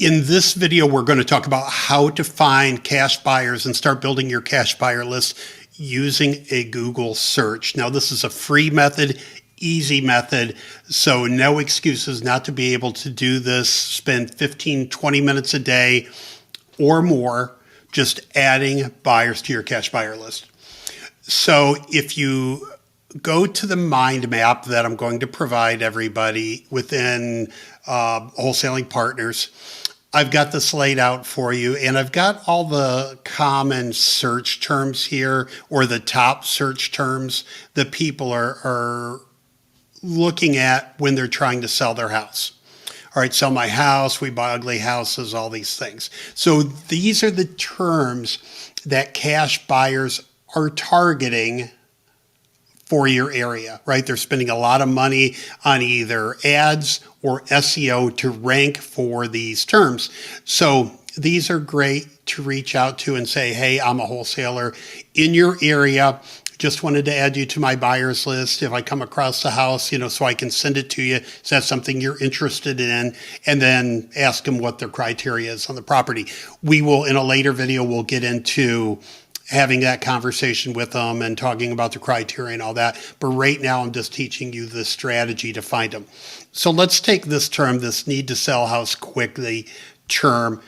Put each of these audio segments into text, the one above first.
In this video, we're going to talk about how to find cash buyers and start building your cash buyer list using a Google search. Now, this is a free method, easy method, so no excuses not to be able to do this. Spend 15, 20 minutes a day or more just adding buyers to your cash buyer list. So if you go to the mind map that I'm going to provide everybody within Wholesaling Partners, I've got this laid out for you, and I've got all the common search terms here, or the top search terms that people are looking at when they're trying to sell their house. All right, sell my house, we buy ugly houses, all these things. So these are the terms that cash buyers are targeting for your area, right? They're spending a lot of money on either ads or SEO to rank for these terms. So these are great to reach out to and say, hey, I'm a wholesaler in your area. Just wanted to add you to my buyers list. If I come across the house, so I can send it to you. Is that something you're interested in? And then ask them what their criteria is on the property. We will, in a later video, we'll get into having that conversation with them and talking about the criteria and all that. But right now, I'm just teaching you the strategy to find them. So let's take this term, this need to sell house quickly term,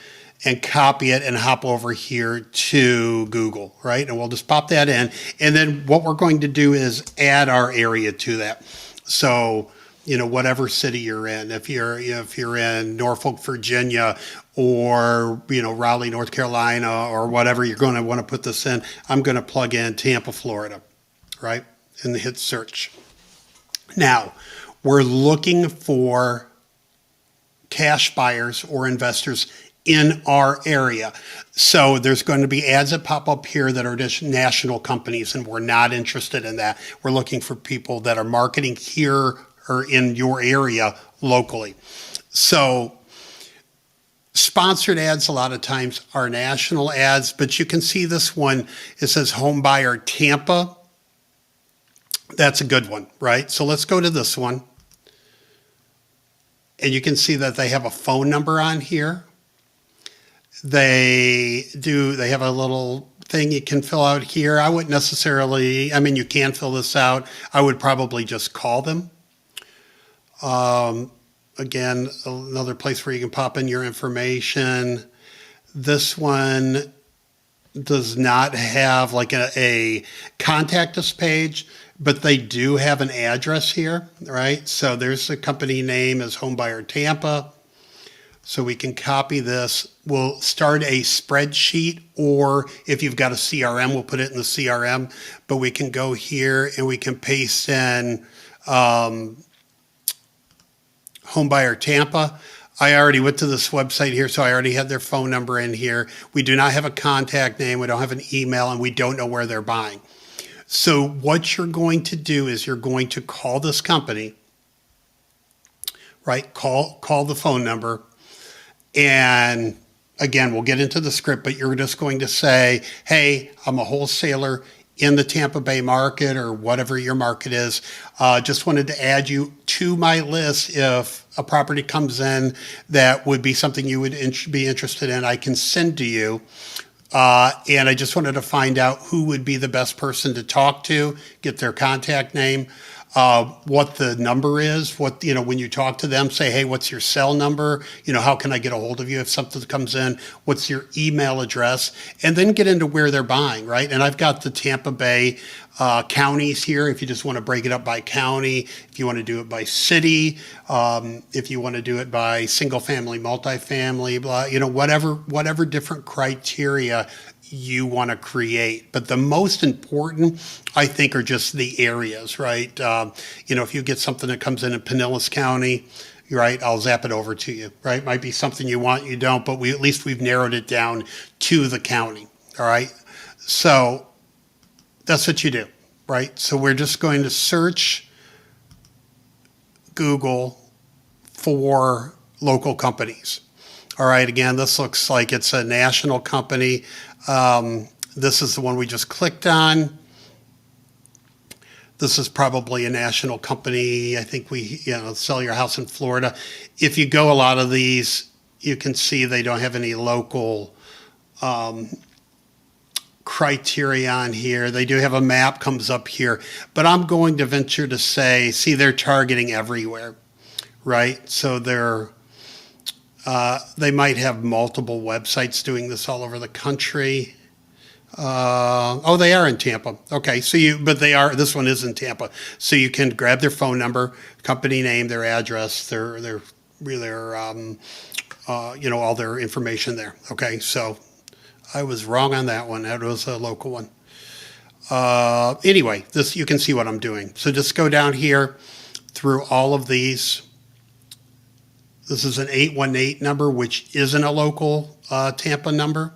and copy it and hop over here to Google, right? And we'll just pop that in. And then what we're going to do is add our area to that. So, whatever city you're in, if you're in Norfolk, Virginia, or, Raleigh, North Carolina, or whatever, you're going to want to put this in. I'm going to plug in Tampa, Florida, right? And hit search. Now, we're looking for cash buyers or investors in our area. So there's going to be ads that pop up here that are just national companies, and we're not interested in that. We're looking for people that are marketing here or in your area locally. So sponsored ads a lot of times are national ads, but you can see this one, it says home buyer Tampa. That's a good one, right? So let's go to this one. And you can see that they have a phone number on here. They have a little thing you can fill out here. I wouldn't necessarily, you can fill this out. I would probably just call them. Again, another place where you can pop in your information. This one does not have like a contact us page, but they do have an address here, right? So there's the company name is Home Buyer Tampa. So we can copy this. We'll start a spreadsheet, or if you've got a CRM, we'll put it in the CRM, but we can go here and we can paste in Home Buyer Tampa. I already went to this website here, so I already had their phone number in here. We do not have a contact name, we don't have an email, and we don't know where they're buying. So what you're going to do is you're going to call this company, right? Call the phone number. And again, we'll get into the script, but you're just going to say, hey, I'm a wholesaler in the Tampa Bay market or whatever your market is. Just wanted to add you to my list. If a property comes in that would be something you would be interested in, I can send to you. And I just wanted to find out who would be the best person to talk to, get their contact name, what the number is, when you talk to them, say, hey, what's your cell number? How can I get a hold of you if something comes in? What's your email address? And then get into where they're buying, right? And I've got the Tampa Bay counties here. If you just want to break it up by county, if you want to do it by city, if you want to do it by single family, multifamily, blah, whatever different criteria you want to create. But the most important, I think, are just the areas, right? If you get something that comes in Pinellas County, right, I'll zap it over to you, right? Might be something you want, you don't, but at least we've narrowed it down to the county, all right? So that's what you do, right? So we're just going to search Google for local companies. All right, again, this looks like it's a national company. This is the one we just clicked on. This is probably a national company. I think sell your house in Florida. If you go a lot of these You can see they don't have any local criteria on here. They do have a map comes up here, but I'm going to venture to say, see, they're targeting everywhere, right? So they might have multiple websites doing this all over the country. Oh, they are in Tampa. Okay, so but this one is in Tampa. So you can grab their phone number, company name, their address, their all their information there. Okay, so I was wrong on that one. That was a local one. Anyway, you can see what I'm doing. So just go down here through all of these. This is an 818 number, which isn't a local Tampa number.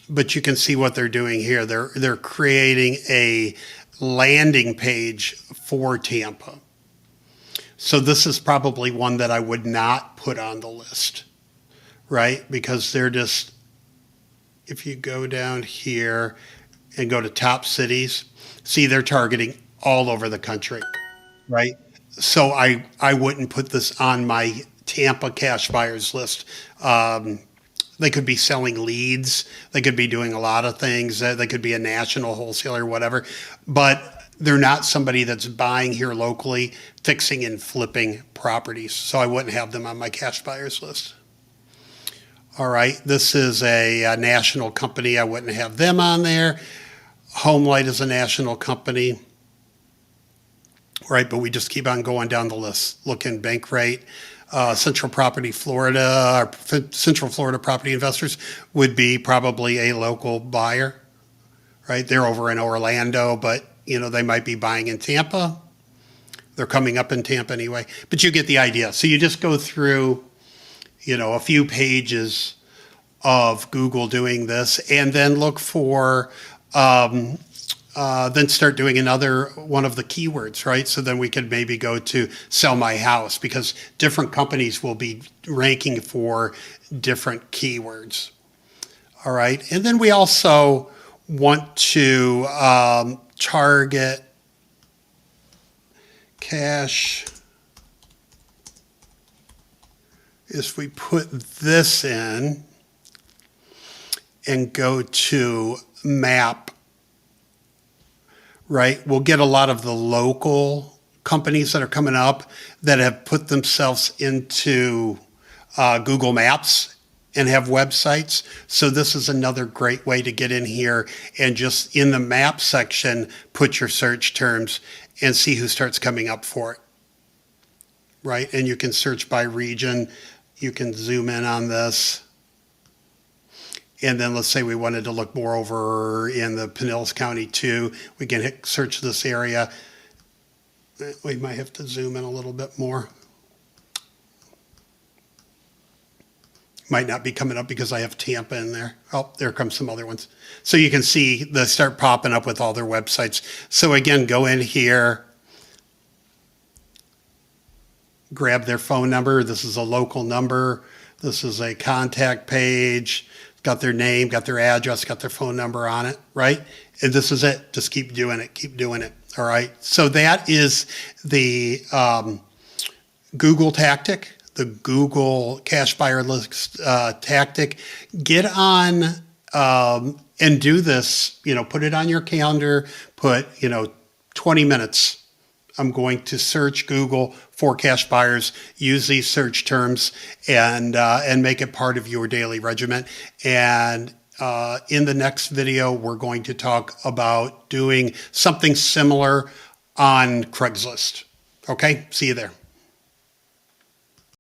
But you can see what they're doing here. They're creating a landing page for Tampa. So this is probably one that I would not put on the list, right? Because they're just, if you go down here and go to top cities, see, they're targeting all over the country, right? So I wouldn't put this on my Tampa cash buyers list. They could be selling leads. They could be doing a lot of things. They could be a national wholesaler, whatever. But they're not somebody that's buying here locally, fixing and flipping properties. So I wouldn't have them on my cash buyers list. All right, this is a national company. I wouldn't have them on there. HomeLight is a national company. Right, but we just keep on going down the list. Looking bank rate. Central Property Florida, or Central Florida Property Investors would be probably a local buyer, right? They're over in Orlando, but they might be buying in Tampa. They're coming up in Tampa anyway, but you get the idea. So you just go through, a few pages of Google doing this, and then look for, then start doing another one of the keywords, right? So then we could maybe go to sell my house, because different companies will be ranking for different keywords. All right. And then we also want to target cash. If we put this in and go to map, right, we'll get a lot of the local companies that are coming up that have put themselves into Google Maps and have websites. So this is another great way to get in here and just in the map section, put your search terms and see who starts coming up for it, right? And you can search by region. You can zoom in on this. And then let's say we wanted to look more over in the Pinellas County too. We can search this area. We might have to zoom in a little bit more. Might not be coming up because I have Tampa in there. Oh, there comes some other ones. So you can see they start popping up with all their websites. So again, go in here, grab their phone number. This is a local number. This is a contact page. Got their name, got their address, got their phone number on it, right? And this is it. Just keep doing it. Keep doing it. All right. So that is the Google tactic, the Google cash buyer list tactic. Get on and do this. Put it on your calendar. Put 20 minutes. I'm going to search Google for cash buyers, use these search terms, and make it part of your daily regimen. And in the next video, we're going to talk about doing something similar on Craigslist. Okay, see you there.